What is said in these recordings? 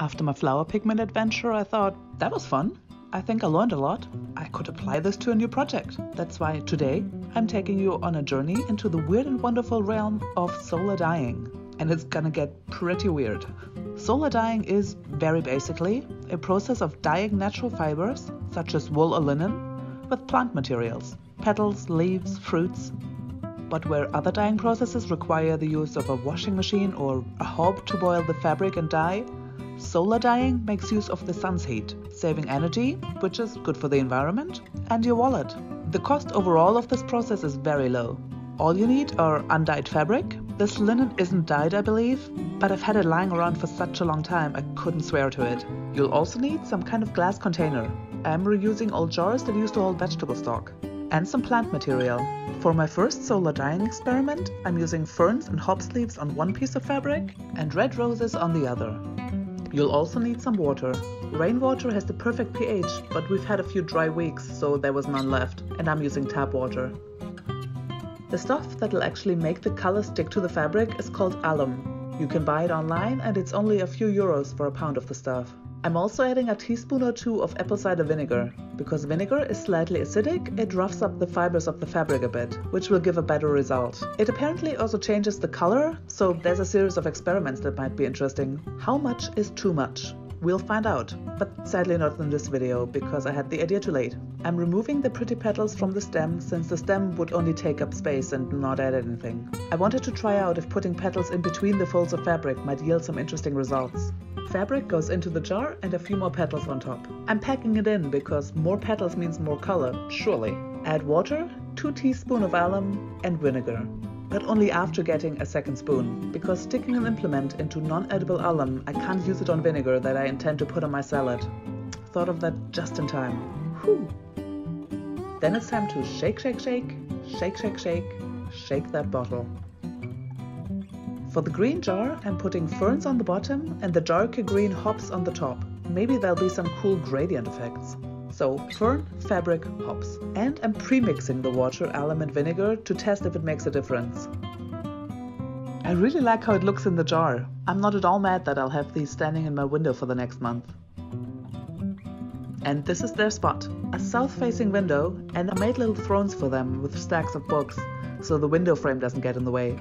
After my flower pigment adventure, I thought, that was fun. I think I learned a lot. I could apply this to a new project. That's why today I'm taking you on a journey into the weird and wonderful realm of solar dyeing. And it's gonna get pretty weird. Solar dyeing is, very basically, a process of dyeing natural fibers, such as wool or linen, with plant materials, petals, leaves, fruits. But where other dyeing processes require the use of a washing machine or a hob to boil the fabric and dye, solar dyeing makes use of the sun's heat, saving energy, which is good for the environment, and your wallet. The cost overall of this process is very low. All you need are undyed fabric. This linen isn't dyed, I believe, but I've had it lying around for such a long time I couldn't swear to it. You'll also need some kind of glass container. I'm reusing old jars that used to hold vegetable stock. And some plant material. For my first solar dyeing experiment, I'm using ferns and hop leaves on one piece of fabric and red roses on the other. You'll also need some water. Rainwater has the perfect pH, but we've had a few dry weeks, so there was none left, and I'm using tap water. The stuff that'll actually make the color stick to the fabric is called alum. You can buy it online and it's only a few euros for a pound of the stuff. I'm also adding a teaspoon or two of apple cider vinegar. Because vinegar is slightly acidic, it roughs up the fibers of the fabric a bit, which will give a better result. It apparently also changes the color, so there's a series of experiments that might be interesting. How much is too much? We'll find out, but sadly not in this video, because I had the idea too late. I'm removing the pretty petals from the stem, since the stem would only take up space and not add anything. I wanted to try out if putting petals in between the folds of fabric might yield some interesting results. Fabric goes into the jar and a few more petals on top. I'm packing it in because more petals means more color, surely. Add water, 2 teaspoons of alum and vinegar. But only after getting a second spoon, because sticking an implement into non-edible alum, I can't use it on vinegar that I intend to put on my salad. Thought of that just in time. Whew. Then it's time to shake, shake, shake, shake, shake, shake, shake that bottle. For the green jar, I'm putting ferns on the bottom and the darker green hops on the top. Maybe there'll be some cool gradient effects. So, fern, fabric, hops. And I'm pre-mixing the water, alum and vinegar to test if it makes a difference. I really like how it looks in the jar. I'm not at all mad that I'll have these standing in my window for the next month. And this is their spot. A south-facing window, and I made little thrones for them with stacks of books, so the window frame doesn't get in the way.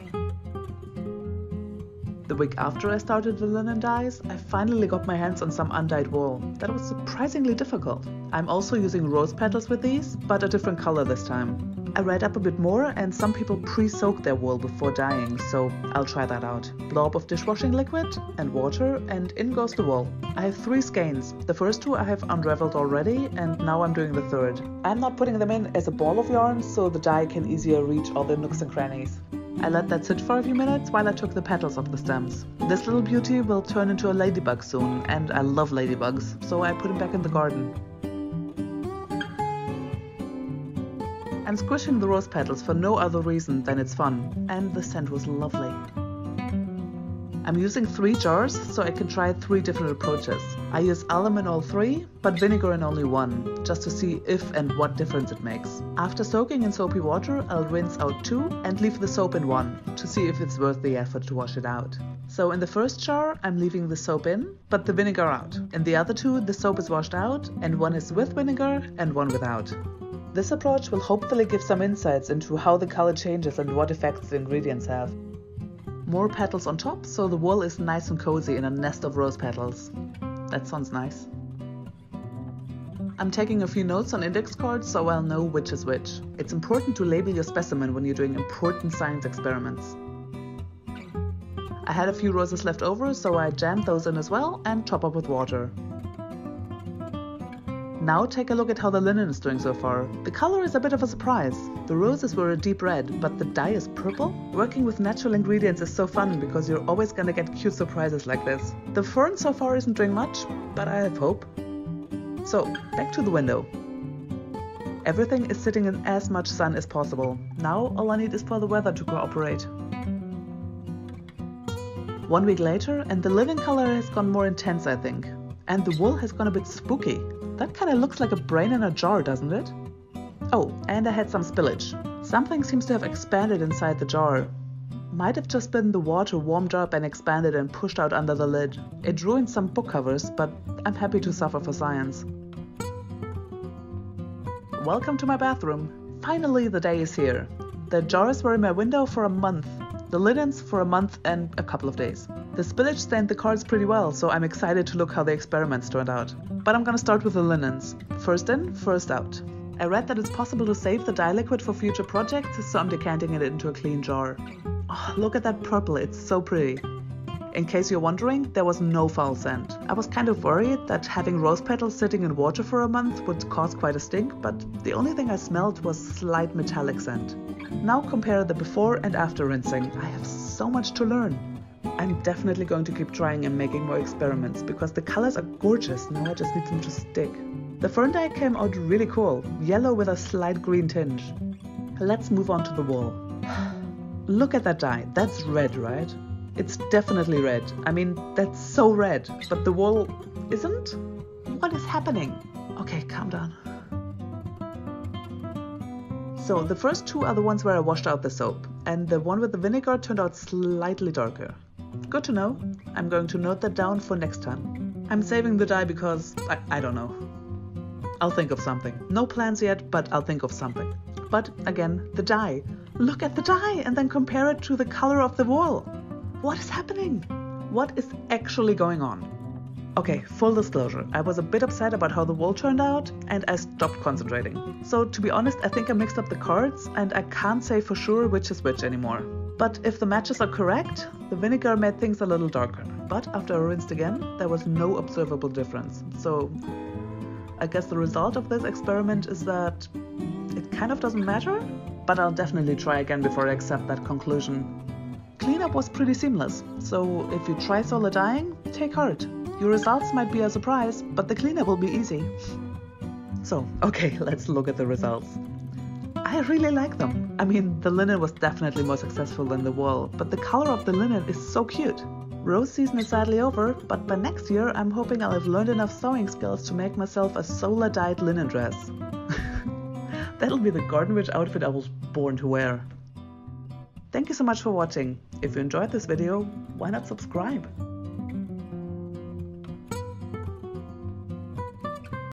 The week after I started the linen dyes, I finally got my hands on some undyed wool. That was surprisingly difficult. I'm also using rose petals with these, but a different color this time. I read up a bit more and some people pre-soak their wool before dyeing, so I'll try that out. Blob of dishwashing liquid and water, and in goes the wool. I have 3 skeins. The first 2 I have unraveled already, and now I'm doing the third. I'm not putting them in as a ball of yarn, so the dye can easier reach all the nooks and crannies. I let that sit for a few minutes while I took the petals off the stems. This little beauty will turn into a ladybug soon, and I love ladybugs, so I put him back in the garden. I'm squishing the rose petals for no other reason than it's fun, and the scent was lovely. I'm using 3 jars, so I can try 3 different approaches. I use alum in all 3, but vinegar in only 1, just to see if and what difference it makes. After soaking in soapy water, I'll rinse out 2 and leave the soap in 1, to see if it's worth the effort to wash it out. So in the first jar, I'm leaving the soap in, but the vinegar out. In the other 2, the soap is washed out, and 1 is with vinegar and 1 without. This approach will hopefully give some insights into how the color changes and what effects the ingredients have. More petals on top, so the wool is nice and cozy in a nest of rose petals. That sounds nice. I'm taking a few notes on index cards so I'll know which is which. It's important to label your specimen when you're doing important science experiments. I had a few roses left over, so I jammed those in as well and top up with water. Now take a look at how the linen is doing so far. The color is a bit of a surprise. The roses were a deep red, but the dye is purple. Working with natural ingredients is so fun because you're always gonna get cute surprises like this. The fern so far isn't doing much, but I have hope. So, back to the window. Everything is sitting in as much sun as possible. Now all I need is for the weather to cooperate. 1 week later, and the linen color has gone more intense, I think. And the wool has gone a bit spooky. That kinda looks like a brain in a jar, doesn't it? Oh, and I had some spillage. Something seems to have expanded inside the jar. Might have just been the water warmed up and expanded and pushed out under the lid. It ruined some book covers, but I'm happy to suffer for science. Welcome to my bathroom. Finally the day is here. The jars were in my window for a month. The linens for a month and a couple of days. The spillage stained the cards pretty well, so I'm excited to look how the experiments turned out. But I'm gonna start with the linens. First in, first out. I read that it's possible to save the dye liquid for future projects, so I'm decanting it into a clean jar. Oh, look at that purple, it's so pretty. In case you're wondering, there was no foul scent. I was kind of worried that having rose petals sitting in water for a month would cause quite a stink, but the only thing I smelled was slight metallic scent. Now compare the before and after rinsing. I have so much to learn. I'm definitely going to keep trying and making more experiments because the colors are gorgeous. Now I just need them to stick. The fern dye came out really cool, yellow with a slight green tinge. Let's move on to the wall. Look at that dye, that's red, right? It's definitely red. I mean, that's so red, but the wall isn't? What is happening? Okay, calm down. So the first two are the ones where I washed out the soap, and the one with the vinegar turned out slightly darker. Good to know. I'm going to note that down for next time. I'm saving the dye because I don't know. I'll think of something. No plans yet, but I'll think of something. But again, the dye. Look at the dye and then compare it to the color of the wall. What is happening? What is actually going on? Okay, full disclosure, I was a bit upset about how the wall turned out and I stopped concentrating. So to be honest, I think I mixed up the cards and I can't say for sure which is which anymore. But if the matches are correct, the vinegar made things a little darker. But after I rinsed again, there was no observable difference. So I guess the result of this experiment is that it kind of doesn't matter, but I'll definitely try again before I accept that conclusion. Cleanup was pretty seamless, so if you try solar dyeing, take heart. Your results might be a surprise, but the cleanup will be easy. So, okay, let's look at the results. I really like them. I mean, the linen was definitely more successful than the wall, but the color of the linen is so cute. Rose season is sadly over, but by next year I'm hoping I'll have learned enough sewing skills to make myself a solar dyed linen dress. That'll be the Garden Witch outfit I was born to wear. Thank you so much for watching. If you enjoyed this video, why not subscribe?